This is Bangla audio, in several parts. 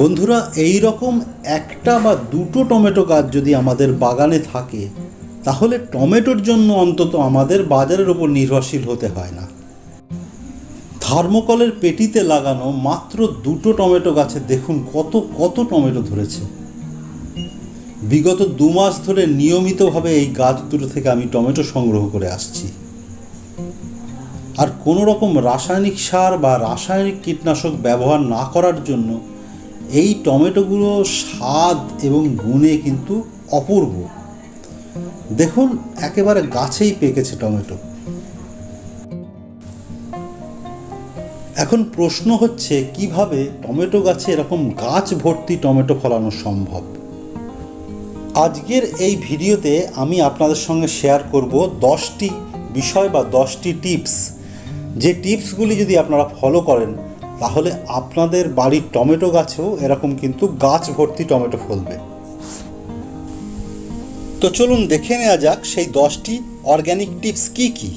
বন্ধুরা, এই রকম একটা বা দুটো টমেটো গাছ যদি আমাদের বাগানে থাকে তাহলে টমেটোর জন্য অন্তত আমাদের বাজারের ওপর নির্ভরশীল হতে হয় না। থার্মোকলের পেটিতে লাগানো মাত্র দুটো টমেটো গাছে দেখুন কত কত টমেটো ধরেছে। বিগত 2 মাস ধরে নিয়মিতভাবে এই গাছ দুটো থেকে আমি টমেটো সংগ্রহ করে আসছি। আর কোনো রকম রাসায়নিক সার বা রাসায়নিক কীটনাশক ব্যবহার না করার জন্য এই টমেটোগুলো স্বাদ এবং গুণে কিন্তু অপূর্ব। দেখুন একেবারে গাছেই পেকেছে টমেটো। এখন প্রশ্ন হচ্ছে কিভাবে টমেটো গাছে এরকম গাছ ভর্তি টমেটো ফলানো সম্ভব। আজকের এই ভিডিওতে আমি আপনাদের সঙ্গে শেয়ার করব 10টি বিষয় বা 10টি টিপস, যে টিপসগুলি যদি আপনারা ফলো করেন তাহলে আপনাদের বাড়ির টমেটো গাছেও এরকম কিন্তু গাছ ভর্তি টমেটো ফলবে। তো চলুন দেখে নেওয়া যাক সেই 10টি অর্গ্যানিক টিপস কি কি।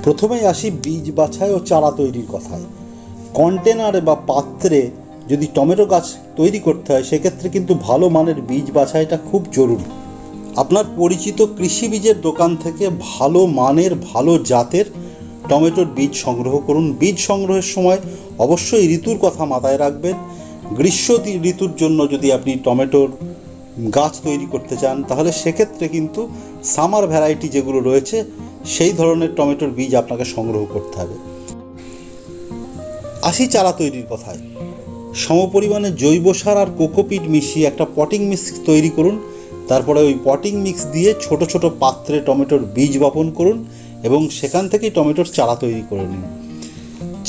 প্রথমেই আসি বীজ বাছাই ও চারা তৈরির কথায়। কন্টেনারে বা পাত্রে যদি টমেটো গাছ তৈরি করতে হয় সেক্ষেত্রে কিন্তু ভালো মানের বীজ বাছাইটা খুব জরুরি। আপনার পরিচিত কৃষি বীজের দোকান থেকে ভালো মানের ভালো জাতের টমেটোর বীজ সংগ্রহ করুন। বীজ সংগ্রহের সময় অবশ্যই ঋতুর কথা মাথায় রাখবেন। গ্রীষ্ম ঋতুর জন্য যদি আপনি টমেটোর গাছ তৈরি করতে চান তাহলে সেক্ষেত্রে কিন্তু সামার ভ্যারাইটি যেগুলো রয়েছে সেই ধরনের টমেটোর বীজ আপনাকে সংগ্রহ করতে হবে। আসি চারা তৈরির কথায়। সমপরিমাণে জৈব সার আর কোকোপিট মিশিয়ে একটা পটিং মিক্স তৈরি করুন। তারপরে ওই পটিং মিক্স দিয়ে ছোট ছোট পাত্রে টমেটোর বীজ বপন করুন এবং সেখান থেকেই টমেটোর চারা তৈরি করে নিন।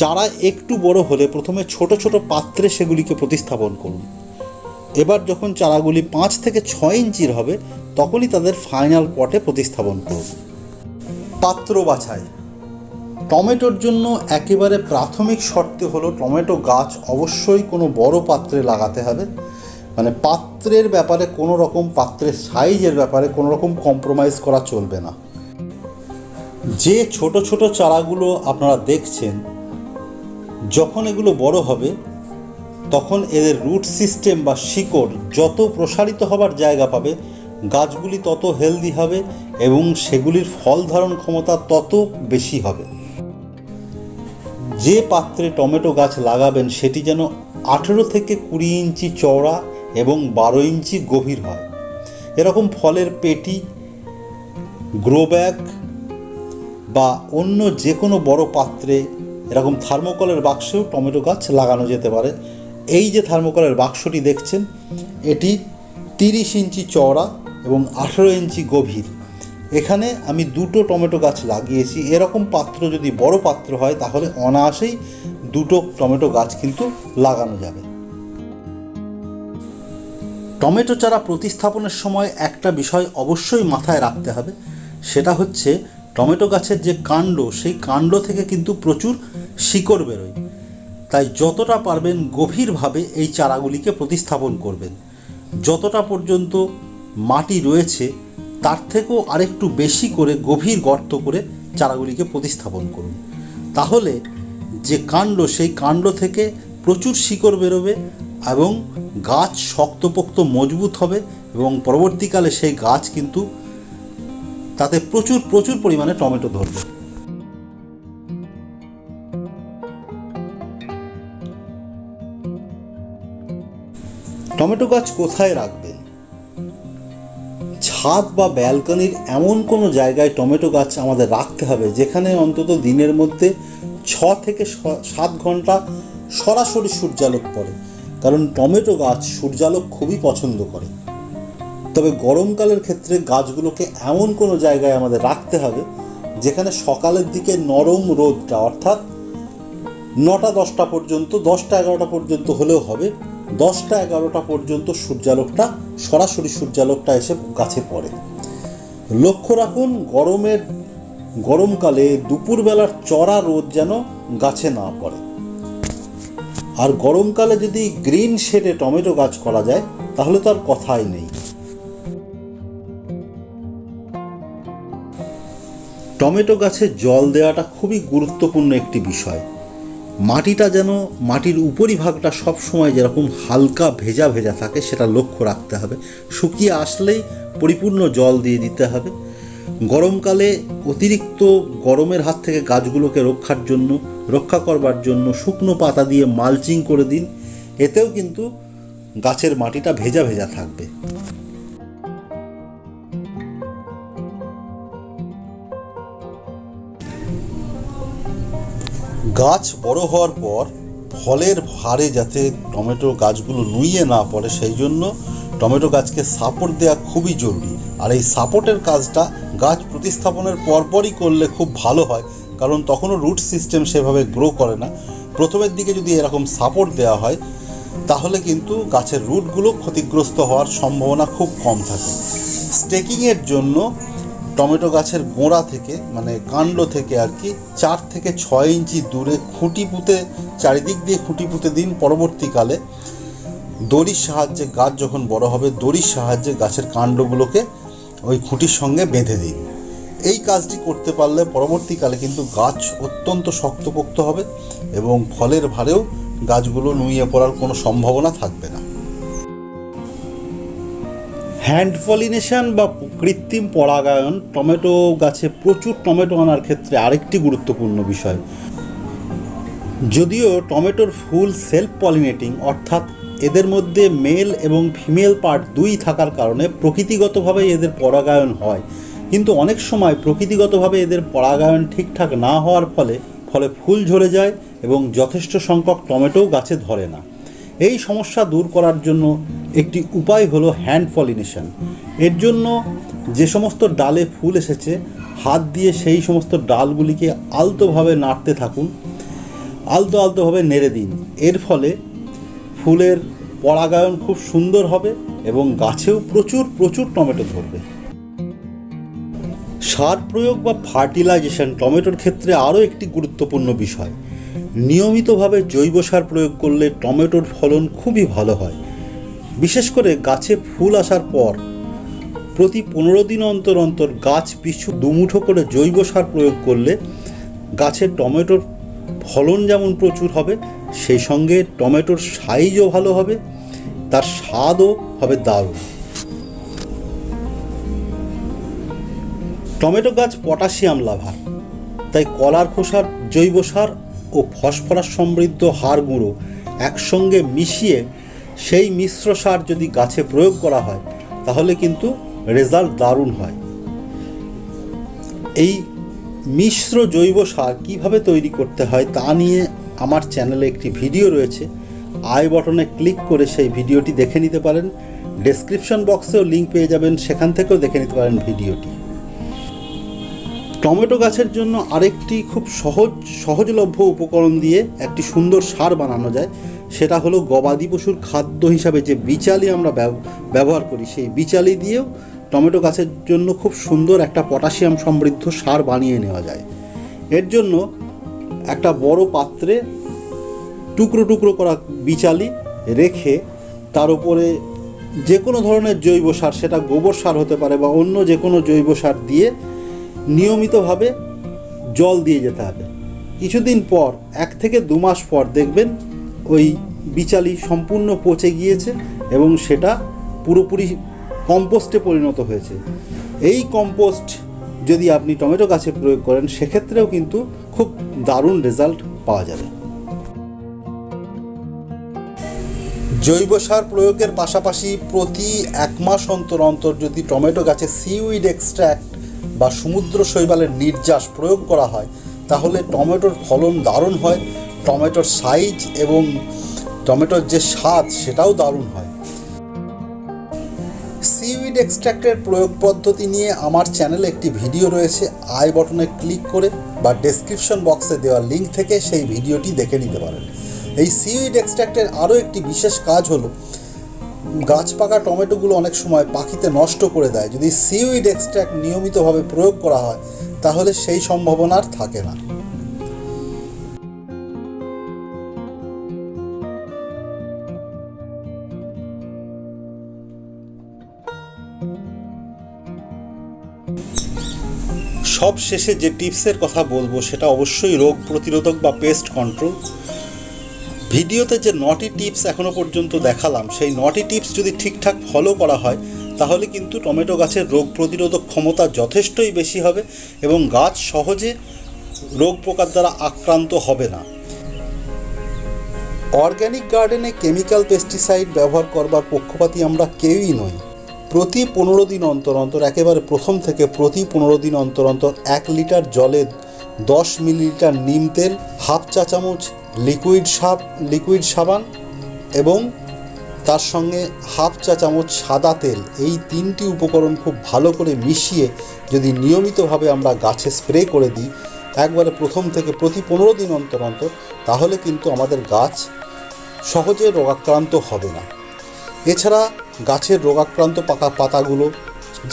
চারা একটু বড় হলে প্রথমে ছোট ছোট পাত্রে সেগুলিকে প্রতিস্থাপন করুন। এবার যখন চারাগুলি 5 থেকে 6 ইঞ্চির হবে তখনই তাদের ফাইনাল পটে প্রতিস্থাপন করুন। পাত্র বাছাই। টমেটোর জন্য একেবারে প্রাথমিক শর্ত হলো টমেটো গাছ অবশ্যই কোনো বড় পাত্রে লাগাতে হবে। মানে পাত্রের ব্যাপারে কোনো রকম, পাত্রের সাইজের ব্যাপারে কোনো রকম কম্প্রোমাইজ করা চলবে না। যে ছোট ছোট চারাগুলো আপনারা দেখছেন, যখন এগুলো বড় হবে তখন এদের রুট সিস্টেম বা শিকড় যত প্রসারিত হবার জায়গা পাবে গাছগুলি তত হেলদি হবে এবং সেগুলির ফল ধারণ ক্ষমতা তত বেশি হবে। যে পাত্রে টমেটো গাছ লাগাবেন সেটি যেন 18 থেকে 20 ইঞ্চি চওড়া এবং 12 ইঞ্চি গভীর হয়। এরকম ফলের পেটি, গ্রো ব্যাগ বা অন্য যে কোনো বড় পাত্রে, এরকম থার্মোকলের বাক্সেও টমেটো গাছ লাগানো যেতে পারে। এই যে থার্মোকলের বাক্সটি দেখছেন এটি 30 ইঞ্চি চওড়া এবং 18 ইঞ্চি গভীর। এখানে আমি দুটো টমেটো গাছ লাগিয়েছি। এরকম পাত্র যদি বড় পাত্র হয় তাহলে অনায়াসেই দুটো টমেটো গাছ কিন্তু লাগানো যাবে। টমেটো চারা প্রতিস্থাপনের সময় একটা বিষয় অবশ্যই মাথায় রাখতে হবে, সেটা হচ্ছে টমেটো গাছের যে কাণ্ড, সেই কাণ্ড থেকে কিন্তু প্রচুর শিকড় বেরোয়। তাই যতটা পারবেন গভীরভাবে এই চারাগুলিকে প্রতিস্থাপন করবেন। যতটা পর্যন্ত মাটি রয়েছে তার থেকেও আরেকটু বেশি করে গভীর গর্ত করে চারাগুলিকে প্রতিস্থাপন করুন। তাহলে যে কাণ্ড, সেই কাণ্ড থেকে প্রচুর শিকড় বেরোবে এবং গাছ শক্তপোক্ত মজবুত হবে এবং পরবর্তীকালে সেই গাছ কিন্তু তাতে প্রচুর প্রচুর পরিমাণে টমেটো ধরবে। টমেটো গাছ কোথায় রাখবেন? ছাদ বা ব্যালকনির এমন কোনো জায়গায় টমেটো গাছ আমাদের রাখতে হবে যেখানে অন্তত দিনের মধ্যে 6 থেকে 7 ঘন্টা সরাসরি সূর্যালোক পড়ে, কারণ টমেটো গাছ সূর্যালোক খুবই পছন্দ করে। তবে গরমকালের ক্ষেত্রে গাছগুলোকে এমন কোনো জায়গায় আমাদের রাখতে হবে যেখানে সকালের দিকে নরম রোদটা, অর্থাৎ 9টা 10টা পর্যন্ত, 10টা 11টা পর্যন্ত হলেও হবে, 10টা 11টা পর্যন্ত সূর্যালোকটা, সরাসরি সূর্যালোকটা এসে গাছে পড়ে। লক্ষ্য রাখুন গরমকালে দুপুরবেলার চড়া রোদ যেন গাছে না পড়ে। আর গরমকালে যদি গ্রিন শেডে টমেটো গাছ করা যায় তাহলে তো আর কথাই নেই। টমেটো গাছে জল দেওয়াটা খুবই গুরুত্বপূর্ণ একটি বিষয়। মাটিটা যেন মাটির উপরিভাগটা সব সময় যেরকম হালকা ভেজা ভেজা থাকে সেটা লক্ষ্য রাখতে হবে। শুকিয়ে আসলেই পরিপূর্ণ জল দিয়ে দিতে হবে। গরমকালে অতিরিক্ত গরমের হাত থেকে গাছগুলোকে রক্ষা করবার জন্য শুকনো পাতা দিয়ে মালচিং করে দিন, এতেও কিন্তু গাছের মাটিটা ভেজা ভেজা থাকবে। গাছ বড় হওয়ার পর ফলের ভারে যাতে টমেটো গাছগুলো নুইয়ে না পড়ে সেই জন্য টমেটো গাছকে সাপোর্ট দেওয়া খুবই জরুরি। আর এই সাপোর্টের কাজটা গাছ প্রতিস্থাপনের পরপরই করলে খুব ভালো হয়, কারণ তখনও রুট সিস্টেম সেভাবে গ্রো করে না। প্রথমের দিকে যদি এরকম সাপোর্ট দেওয়া হয় তাহলে কিন্তু গাছের রুটগুলো ক্ষতিগ্রস্ত হওয়ার সম্ভাবনা খুব কম থাকে। স্টেকিংয়ের জন্য টমেটো গাছের গোড়া থেকে মানে কাণ্ড থেকে আর কি 4 থেকে 6 ইঞ্চি দূরে খুঁটি পুঁতে চারিদিক দিয়ে খুঁটি পুঁতে দিন। পরবর্তীকালে দড়ির সাহায্যে গাছ যখন বড় হবে দড়ির সাহায্যে গাছের কাণ্ডগুলোকে ওই খুঁটির সঙ্গে বেঁধে দিন। এই কাজটি করতে পারলে পরবর্তীকালে কিন্তু গাছ অত্যন্ত শক্তপোক্ত হবে এবং ফলের ভারেও গাছগুলো নুইয়ে পড়ার কোনো সম্ভাবনা থাকবে না। হ্যান্ড পলিনেশন বা কৃত্রিম পরাগায়ন টমেটো গাছে প্রচুর টমেটো আনার ক্ষেত্রে আরেকটি গুরুত্বপূর্ণ বিষয়। যদিও টমেটোর ফুল সেলফ পলিনেটিং, অর্থাৎ এদের মধ্যে মেল এবং ফিমেল পার্ট দুই থাকার কারণে প্রকৃতিগতভাবে এদের পরাগায়ন হয়, কিন্তু অনেক সময় প্রকৃতিগতভাবে এদের পরাগায়ন ঠিকঠাক না হওয়ার ফলে ফুল ঝরে যায় এবং যথেষ্ট সংখ্যক টমেটোও গাছে ধরে না। এই সমস্যা দূর করার জন্য একটি উপায় হলো হ্যান্ড পলিনেশন। এর জন্য যে সমস্ত ডালে ফুল এসেছে হাত দিয়ে সেই সমস্ত ডালগুলিকে আলতোভাবে নাড়তে থাকুন, আলতোভাবে নেড়ে দিন। এর ফলে ফুলের পরাগায়ন খুব সুন্দর হবে এবং গাছেও প্রচুর টমেটো ধরবে। সার প্রয়োগ বা ফার্টিলাইজেশন টমেটোর ক্ষেত্রে আরও একটি গুরুত্বপূর্ণ বিষয়। নিয়মিতভাবে জৈব সার প্রয়োগ করলে টমেটোর ফলন খুবই ভালো হয়। বিশেষ করে গাছে ফুল আসার পর প্রতি 15 দিন অন্তর অন্তর গাছ পিছু 2 মুঠো করে জৈব সার প্রয়োগ করলে গাছের টমেটোর ফলন যেমন প্রচুর হবে, সেই সঙ্গে টমেটোর সাইজও ভালো হবে, তার স্বাদও হবে দারুণ। টমেটো গাছ পটাশিয়াম লাভার, তাই কলার খোসার জৈব সার ও ফসফরাস সমৃদ্ধ হাড় গুঁড়ো একসঙ্গে মিশিয়ে সেই মিশ্র সার যদি গাছে প্রয়োগ করা হয় তাহলে কিন্তু রেজাল্ট দারুণ হয়। এই মিশ্র জৈব সার কীভাবে তৈরি করতে হয় তা নিয়ে আমার চ্যানেলে একটি ভিডিও রয়েছে, আই বাটনে ক্লিক করে সেই ভিডিওটি দেখে নিতে পারেন। ডেসক্রিপশন বক্সেও লিঙ্ক পেয়ে যাবেন, সেখান থেকেও দেখে নিতে পারেন ভিডিওটি। টমেটো গাছের জন্য আরেকটি খুব সহজলভ্য উপকরণ দিয়ে একটি সুন্দর সার বানানো যায়, সেটা হলো গবাদি পশুর খাদ্য হিসাবে যে বিচালি আমরা ব্যবহার করি, সেই বিচালি দিয়েও টমেটো গাছের জন্য খুব সুন্দর একটা পটাশিয়াম সমৃদ্ধ সার বানিয়ে নেওয়া যায়। এর জন্য একটা বড় পাত্রে টুকরো করা বিচালি রেখে তার উপরে যে কোনো ধরনের জৈব সার, সেটা গোবর সার হতে পারে বা অন্য যে কোনো জৈব সার দিয়ে নিয়মিতভাবে জল দিয়ে যেতে হবে। কিছুদিন পর 1 থেকে 2 মাস পর দেখবেন ওই বিচালি সম্পূর্ণ পচে গিয়েছে এবং সেটা পুরোপুরি কম্পোস্টে পরিণত হয়েছে। এই কম্পোস্ট যদি আপনি টমেটো গাছে প্রয়োগ করেন সেক্ষেত্রেও কিন্তু খুব দারুণ রেজাল্ট পাওয়া যাবে। জৈব সার প্রয়োগের পাশাপাশি প্রতি 1 মাস অন্তর অন্তর যদি টমেটো গাছে সিউইড এক্সট্র্যাক্ট বা সমুদ্র শৈবালের নির্যাস প্রয়োগ করা হয় তাহলে টমেটোর ফলন দারুণ হয়, টমেটোর সাইজ এবং টমেটোর যে স্বাদ সেটাও দারুণ হয়। সিউইড এক্সট্র্যাক্টের প্রয়োগ পদ্ধতি নিয়ে আমার চ্যানেলে একটি ভিডিও রয়েছে, আই বাটনে ক্লিক করে বা ডেসক্রিপশন বক্সে দেওয়া লিঙ্ক থেকে সেই ভিডিওটি দেখে নিতে পারেন। এই সিউইড এক্সট্র্যাক্টের আরও একটি বিশেষ কাজ হলো গাছ পাকা টমেটোগুলো অনেক সময় পাখিতে নষ্ট করে দেয়। যদি সিউইড এক্সট্র্যাক্ট নিয়মিতভাবে প্রয়োগ করা হয় তাহলে সেই সম্ভাবনা আর থাকে না। সব শেষে যে টিপসের কথা বলবো সেটা অবশ্যই রোগ প্রতিরোধক বা পেস্ট কন্ট্রোল। ভিডিওতে যে 9টি টিপস এখনো পর্যন্ত দেখালাম, সেই 9টি টিপস যদি ঠিকঠাক ফলো করা হয় তাহলে কিন্তু টমেটো গাছের রোগ প্রতিরোধক ক্ষমতা যথেষ্টই বেশি হবে এবং গাছ সহজে রোগ পোকার দ্বারা আক্রান্ত হবে না। অর্গ্যানিক গার্ডেনে কেমিক্যাল পেস্টিসাইড ব্যবহার করবার পক্ষপাতী আমরা কেউই নই। প্রতি 15 দিন অন্তর অন্তর, একেবারে প্রথম থেকে প্রতি 15 দিন অন্তর অন্তর 1 লিটার জলে 10 মিলিলিটার নিম তেল, হাফ চা চামচ লিকুইড সাবান এবং তার সঙ্গে হাফ চা চামচ সাদা তেল, এই 3টি উপকরণ খুব ভালো করে মিশিয়ে যদি নিয়মিতভাবে আমরা গাছে স্প্রে করে দিই একবারে প্রথম থেকে প্রতি 15 দিন অন্তর অন্তর, তাহলে কিন্তু আমাদের গাছ সহজে রোগাক্রান্ত হবে না। এছাড়া গাছের রোগাক্রান্ত পাতাগুলো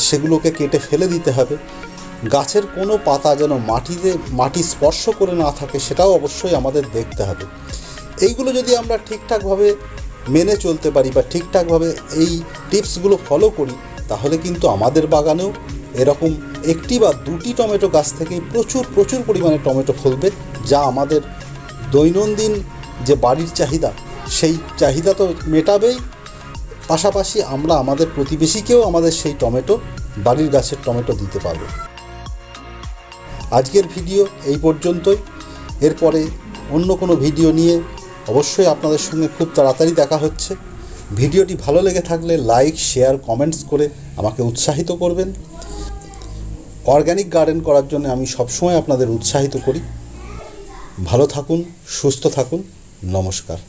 সেগুলোকে কেটে ফেলে দিতে হবে। গাছের কোনো পাতা যেন মাটি স্পর্শ করে না থাকে সেটাও অবশ্যই আমাদের দেখতে হবে। এইগুলো যদি আমরা ঠিকঠাকভাবে মেনে চলতে পারি বা ঠিকঠাকভাবে এই টিপসগুলো ফলো করি তাহলে কিন্তু আমাদের বাগানেও এরকম 1টি বা 2টি টমেটো গাছ থেকেই প্রচুর পরিমাণে টমেটো ফলবে, যা আমাদের দৈনন্দিন যে বাড়ির চাহিদা সেই চাহিদা তো মেটাবেই, পাশাপাশি আমরা আমাদের প্রতিবেশীকেও আমাদের সেই বাড়ির গাছের টমেটো দিতে পারবো। আজকের ভিডিও এই পর্যন্তই। এরপরে অন্য কোনো ভিডিও নিয়ে অবশ্যই আপনাদের সঙ্গে খুব তাড়াতাড়ি দেখা হচ্ছে। ভিডিওটি ভালো লেগে থাকলে লাইক, শেয়ার, কমেন্টস করে আমাকে উৎসাহিত করবেন। অর্গ্যানিক গার্ডেন করার জন্য আমি সবসময় আপনাদের উৎসাহিত করি। ভালো থাকুন, সুস্থ থাকুন, নমস্কার।